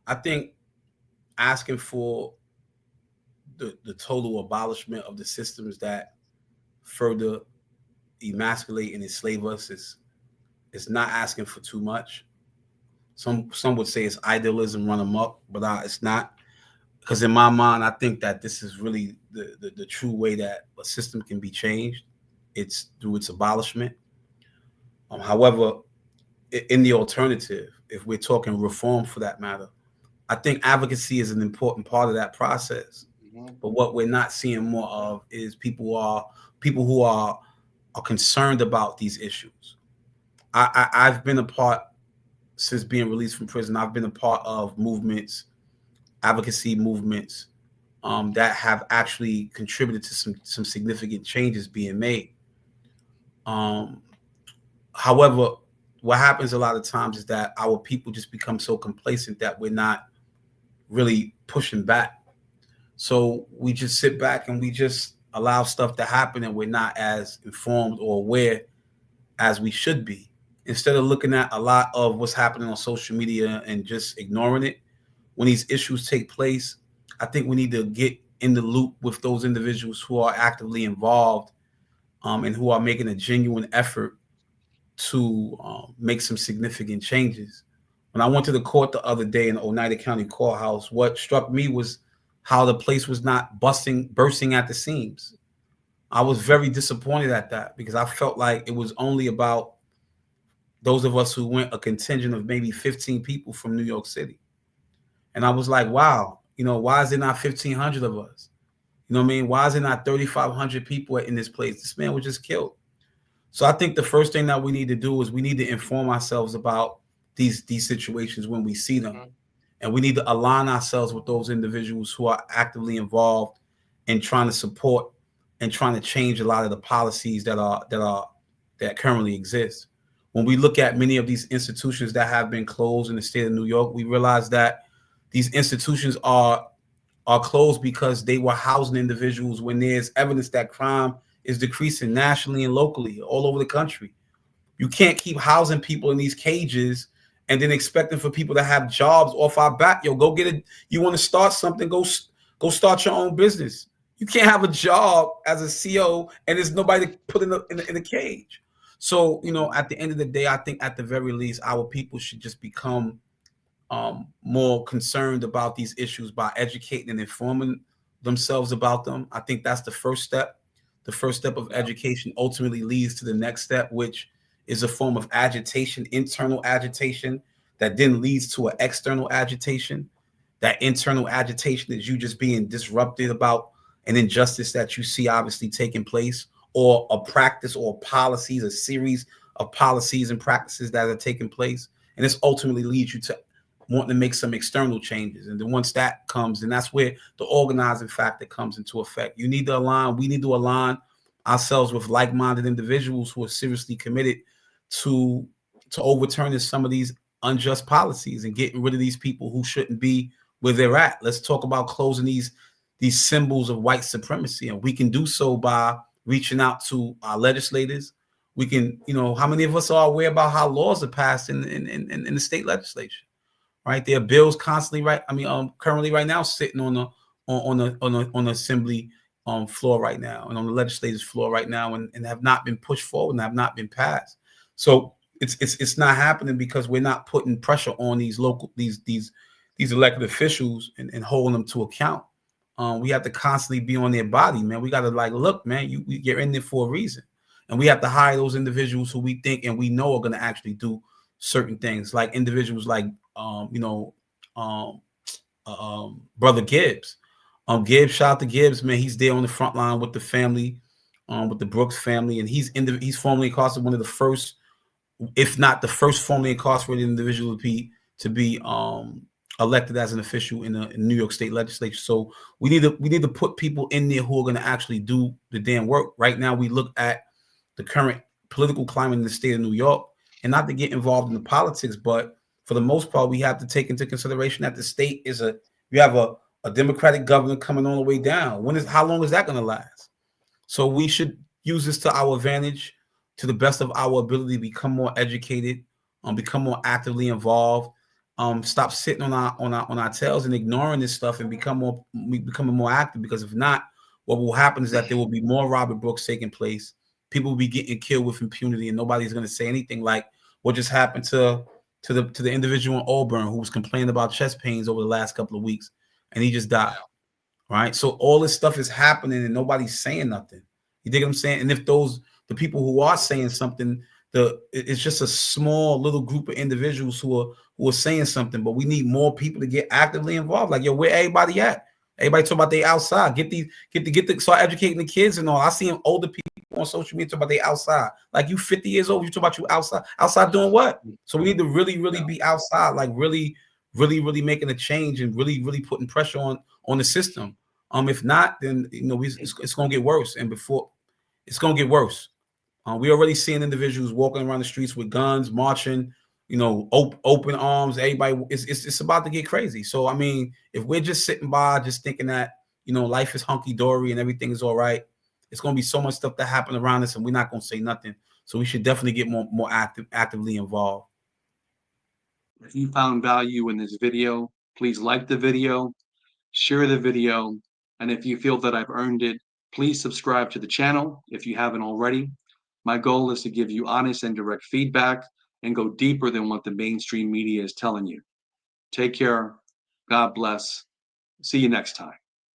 I think asking for the total abolishment of the systems that further emasculate and enslave us is not asking for too much. Some would say it's idealism run amok, but it's not. Because in my mind, I think that this is really the true way that a system can be changed. It's through its abolishment. However, in the alternative, if we're talking reform for that matter, I think advocacy is an important part of that process. Mhm. But what we're not seeing more of is people who are concerned about these issues. I've been a part since being released from prison. I've been a part of movements, advocacy movements that have actually contributed to some significant changes being made. Um, However, what happens a lot of times is that our people just become so complacent that we're not really pushing back. So we just sit back and we just allow stuff to happen, and we're not as informed or aware as we should be. Instead of looking at a lot of what's happening on social media and just ignoring it, when these issues take place, I think we need to get in the loop with those individuals who are actively involved, and who are making a genuine effort to make some significant changes. When I went to the court the other day in Oneida County Courthouse, what struck me was how the place was not bursting at the seams. I was very disappointed at that because I felt like it was only about those of us who went, a contingent of maybe 15 people from New York City. And I was like, wow, why is there not 1,500 of us? You know what I mean? Why is there not 3,500 people in this place? This man was just killed. So I think the first thing that we need to do is we need to inform ourselves about these situations when we see them, Mhm. and we need to align ourselves with those individuals who are actively involved in trying to support and trying to change a lot of the policies that currently exist. When we look at many of these institutions that have been closed in the state of New York, we realize that these institutions are closed because they were housing individuals when there's evidence that crime is decreasing nationally and locally all over the country. You can't keep housing people in these cages and then expecting for people to have jobs off our back. Yo, go get it. You want to start something? Go start your own business. You can't have a job as a CO and there's nobody to put in the cage. So Mhm. at the end of the day, I think at the very least, our people should just become more concerned about these issues by educating and informing themselves about them. I think that's the first step. The first step of Yeah. education ultimately leads to the next step, which is a form of agitation, internal agitation, that then leads to an external agitation. That internal agitation is you just being disrupted about an injustice that you see obviously taking place, or a practice or policies, a series of policies and practices that are taking place. And this ultimately leads you to wanting to make some external changes. And then once that comes, and that's where the organizing factor comes into effect. We need to align ourselves with like-minded individuals who are seriously committed to overturning some of these unjust policies and getting rid of these people who shouldn't be where they're at. Let's talk about closing these symbols of white supremacy. And we can do so by reaching out to our legislators. We can, how many of us are aware about how laws are passed in the state legislature? Right? There are bills constantly, right? I mean, currently right now sitting on the assembly floor right now, and on the legislative floor right now, and have not been pushed forward and have not been passed. So it's not happening because we're not putting pressure on these local these elected officials and holding them to account. We have to constantly be on their body, man. We got to like, look, man, you're in there for a reason, and we have to hire those individuals who we think and we know are going to actually do certain things, like individuals like um, you know, um, brother Gibbs. Gibbs, shout out to Gibbs, man. He's there on the front line with the family, with the Brooks family, and he's formerly incarcerated, one of the first, if not the first, formerly incarcerated individual to be elected as an official in the New York State Legislature. So we need to put people in there who are going to actually do the damn work. Right now, we look at the current political climate in the state of New York, and not to get involved in the politics, but for the most part, we have to take into consideration that the state is you have a Democratic governor coming all the way down. How long is that going to last? So we should use this to our advantage, to the best of our ability, become more educated, become more actively involved, stop sitting on our tails and ignoring this stuff and becoming more active. Because if not, what will happen is that there will be more Robert Brooks taking place. People will be getting killed with impunity, and nobody's going to say anything, like what just happened to the individual in Auburn who was complaining about chest pains over the last couple of weeks, and he just died. Right? So all this stuff is happening and nobody's saying nothing. You dig what I'm saying? And if the people who are saying something, it's just a small little group of individuals who are saying something, but we need more people to get actively involved. Like, yo, where everybody at? Everybody talk about they outside. Start educating the kids and all. I see older people on social media talk about they outside. Like, you 50 years old, you talk about you outside. Outside doing what? So we need to really, really be outside, like really, really, really making a change and really, really putting pressure on the system. If not, then it's gonna get worse. And before it's gonna get worse. We already seeing individuals walking around the streets with guns, marching, open arms. Everybody, it's about to get crazy. So I mean, if we're just sitting by, just thinking that life is hunky dory and everything is all right, it's gonna be so much stuff that happen around us, and we're not gonna say nothing. So we should definitely get more actively involved. If you found value in this video, please like the video, share the video, and if you feel that I've earned it, please subscribe to the channel if you haven't already. My goal is to give you honest and direct feedback and go deeper than what the mainstream media is telling you. Take care. God bless. See you next time.